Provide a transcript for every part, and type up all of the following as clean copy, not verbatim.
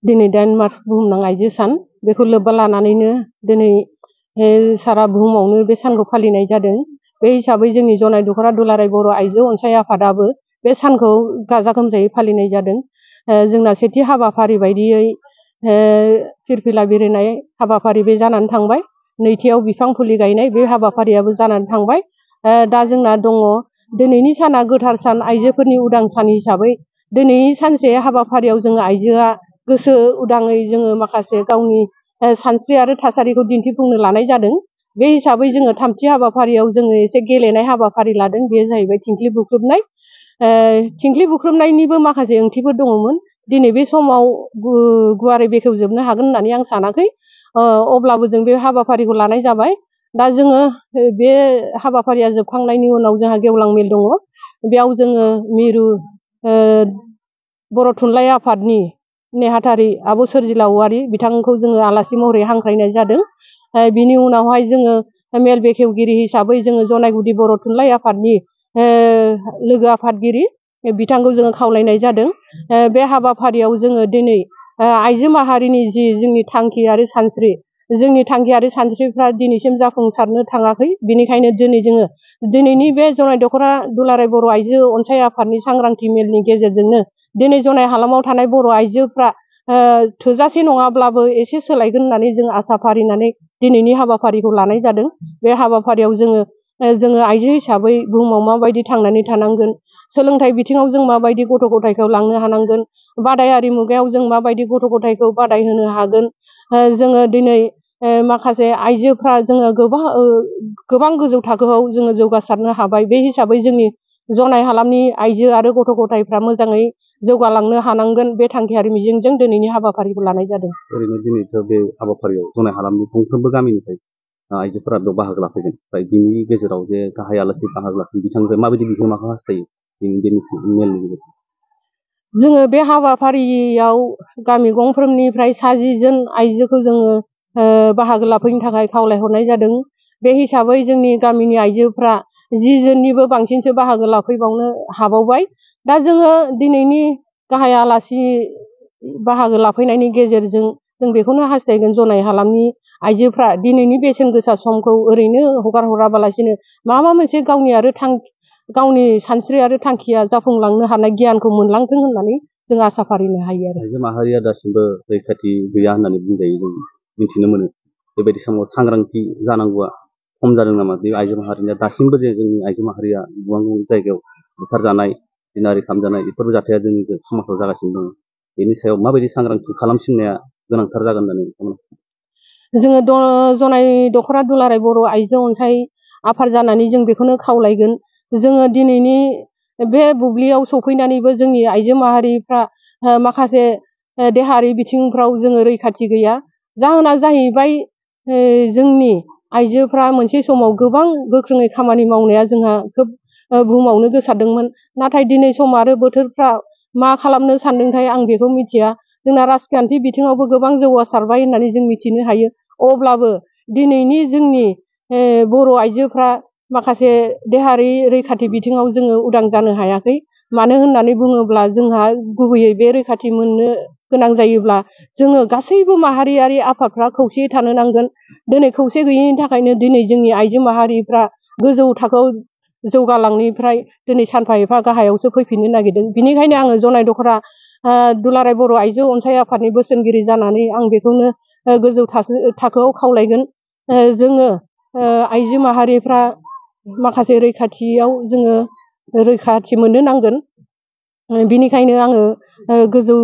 दिनै 8 मार्च बुहुमनां आइजो सान बेखौ लोब्बा लानानैनो दिनै सारा बुहुमावनो बे सानखौ फालिनाय जादों। बे हिसाबै जोंनि जनाय दख'रा दुलाराय बर' आइजो अनसाय आफादाबो बे सानखौ गाजा गोमजायै फालिनाय जादों। जोंना सेथि हाबाफारि बायदियै फिरफिला बिरहोनाय हाबाफारि बे जानानै थांबाय। नैथियाव बिफां फुलि गायनाय बे हाबाफारियाबो जानानै थांबाय। दा जोंना दङ दिनैनि साना गोथार सान आइजोफोरनि उदां सान हिसाबै दिनैनि सानसे हाबाफारियाव जोङो आइजोआ गोसो उदाङै जोङो माखासे गावनि सानस्रि आरो थासारिखौ दिन्थिफुंनो लानाय जादों। बे हिसाबै जोङो थामथि हाबाफारियाव जोङो एसे गेलेनाय हाबाफारि लादों। बेयो जाहैबाय थिंख्लि बुख्रुबनाय। थिंख्लि बुख्रुबनायनिबो माखासे ओंथिफोर दङमोन। दिनै बे समाव गुवारै बेखेवजोबनो हागोन होननानै आं सानाखै। अब्लाबो जों बे हाबाफारिखौ लानाय जाबाय। दा जोङो बे हाबाफारिया जोबखांनायनि उनाव जोंहा गेवलां मेल दङ। बेयाव जोङो मिरु बर' थुनलाइ आफादनि नेहाथारि आब' सोरजिला औवारि बिथांखौ जोङो आलासि महरै हांख्रायनाय जादों। बिनि उनावहाय जोङो मेल बेखेवगिरि हिसाबै जोङो जनायगुदि बर' थुनलाइ आफादनि लोगो आफादगिरि बिथांखौ जोङो खावलायनाय जादों। बे हाबाफारियाव जोङो दिनै आइजो माहारिनि जि जोंनि थांखि आरो सानस्रि जोंनि थांखि आरो सानस्रिफ्रा दिनैसिम जाफुंसारनो थाङाखै। बिनिखायनो दिनै जोङो दिनैनि बे जनाय दख'रा दुलाराय बर' आइजो अनसाय आफादनि सांग्रांथि मेलनि गेजेरजोंनो दिनै जनाय हालामाव थानाय बर' आइजोफ्रा थोजासे नङाब्लाबो एसे सोलायगोन होननानै जों आसा फारिनानै दिनैनि हाबाफारिखौ लानाय जादों। बे हाबाफारियाव जोङो आइजो हिसाबै बुहुमाव माबायदि थांनानै थानांगोन, सोलोंथाइ बिथिङाव जों माबायदि गथ' गथायखौ लांनो हानांगोन, बादायारि मुगायाव जों माबायदि गथ' गथायखौ बादाय होनो हागोन, जोङो दिनै माखासे आइजोफ्रा जोङो गोबां गोजौ थाखोआव जोङो जौगासारनो हाबाय। बे हिसाबै जोंनि जनाय हालामनि आइजो आरो गथ' गथायफ्रा मोजाङै जौगालांनो हानांगोन। बे थांखियारि मिजिंजों दिनैनि हाबाफारिखौ लानाय जादों। ओरैनो दिनैथ' बे हाबाफारियाव जनाय हालामनि गंफ्रोमबो गामिनिफ्राय आइजोफोरा बेयाव बाहागो लाफैगोन। ओमफ्राय बिनि गेजेराव जे गाहाय आलासि बाहागो लाफैगोन बिथांनिफ्राय माबायदि बिहोमाखौ हास्थायो बे मेलनि गेजेरजों? जोङो बे हाबाफारियाव गामि गंफ्रोमनिफ्राय 60 जन आइजोखौ जोङो बाहागो लाफैनो थाखाय खावलायहरनाय जादों। बे हिसाबै जोंनि गामिनि आइजोफ्रा 10 जननिबो बांसिनसो बाहागो लाफैबावनो हाबावबाय। दा जोङो दिनैनि गाहाय आलासि बाहागो लाफैनायनि गेजेरजों जों बेखौनो हास्थायगोन जनाय हालामनि आइजोफ्रा दिनैनि बेसेन गोसा समखौ ओरैनो हगार हराबालासिनो माबा मोनसे गावनि सानस्रि आरो थांखिया जाफुंलांनो हानाय गियानखौ मोनलांथों होननानै जों आसा फारिनो हायो आरो। आइजो माहारिया दासिमबो रैखाथि गैया होननानै बुंजायो। जों मिथिनो मोनो बेबायदि समाव सांग्रांथि जानांगौआ खम जादों नामा? बे आइजो माहारिया दासिमबो जे जोंनि आइजो माहारिया गोबां जायगायाव बुथारजानाय, जिनाहारि खालामजानाय बेफोर जाथाया जोंनि समाजाव जागासिनो दङ। बेनि सायाव माबायदि सांग्रांथि खालामसिननाया गोनांथार जागोन होननानै जोङो जनाय दख'रा दुलाराय बर' आइजो अनसाय आफाद जानानै जों बेखौनो खावलायगोन। जोङो दिनैनि बे बुब्लियाव सफैनानैबो जोंनि आइजो माहारिफ्रा माखासे देहायारि बिथिंफ्राव जोङो रैखाथि गैया। जाहोना जाहैबाय जोंनि आइजोफ्रा मोनसे समाव गोबां गोख्रोङै खामानि मावनाया जोंहा खोब बुहुमावनो गोसारदोंमोन। नाथाय दिनै सम आरो बोथोरफ्रा मा खालामनो सानदोंथाय आं बेखौ मिथिया। जोंना राजखान्थि बिथिङावबो गोबां जौगासारबाय होननानै जों मिथिनो हायो। अब्लाबो दिनैनि जोंनि बर' आइजोफ्रा माखासे देहायारि रैखाथि बिथिङाव जोङो उदां जानो हायाखै। मानो होननानै बुङोब्ला जोंहा गुबैयै बे रैखाथि मोननो गोनां जायोब्ला जोङो गासैबो माहारियारि आफादफ्रा खौसेयै थानो नांगोन। दिनै खौसे गैयैनि थाखायनो दिनै जोंनि आइजो माहारिफ्रा गोजौ थाखोआव जौगालांनिफ्राय दिनै सानफा एफा गाहायावसो फैफिननो नागिरदों। बिनिखायनो आङो जनाय दख'रा दुलाराय बर' आइजो अनसाय आफादनि बोसोनगिरि जानानै आं बेखौनो गोजौ थाखोआव खावलायगोन। जोङो आइजो माहारिफ्रा माखासे रैखाथियाव जोङो रैखाथि मोननो नांगोन। बिनिखायनो आङो गोजौ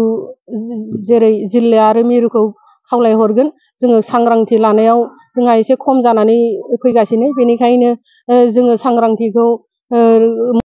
जेरै जिल्ला आरो मिरुखौ खावलायहरगोन। जोङो सांग्रांथि लानायाव जोंहा एसे खम जानानै फैगासिनो। बेनिखायनो जोङो सांग्रांथिखौ